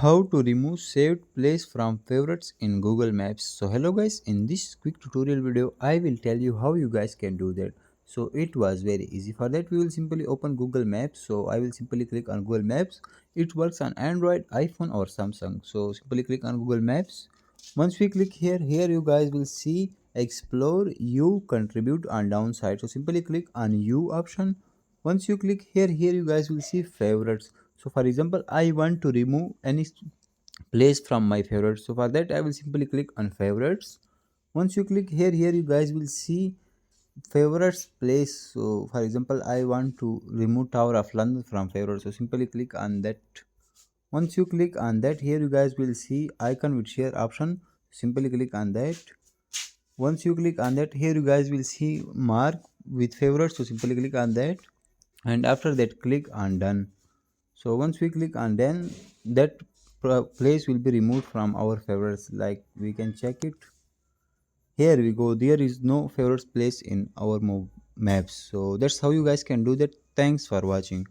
How to remove saved place from favorites in Google Maps. So hello guys, in this quick tutorial video I will tell you how you guys can do that. So it was very easy. For that we will simply open Google Maps. So I will simply click on Google Maps. It works on Android, iPhone or Samsung. So simply click on Google Maps. Once we click here you guys will see explore, you, contribute on downside. So simply click on you option. Once you click here you guys will see favorites. So for example, I want to remove any place from my favorites. So for that I will simply click on favorites. Once you click here you guys will see favorites place. So for example, I want to remove Tower of London from favorites. So simply click on that. Once you click on that, here you guys will see icon with share option. Simply click on that. Once you click on that, here you guys will see mark with favorites. So simply click on that, and after that click on done. So once we click on done, that place will be removed from our favorites. Like we can check it. Here we go, there is no favorites place in our maps. So that's how you guys can do that. Thanks for watching.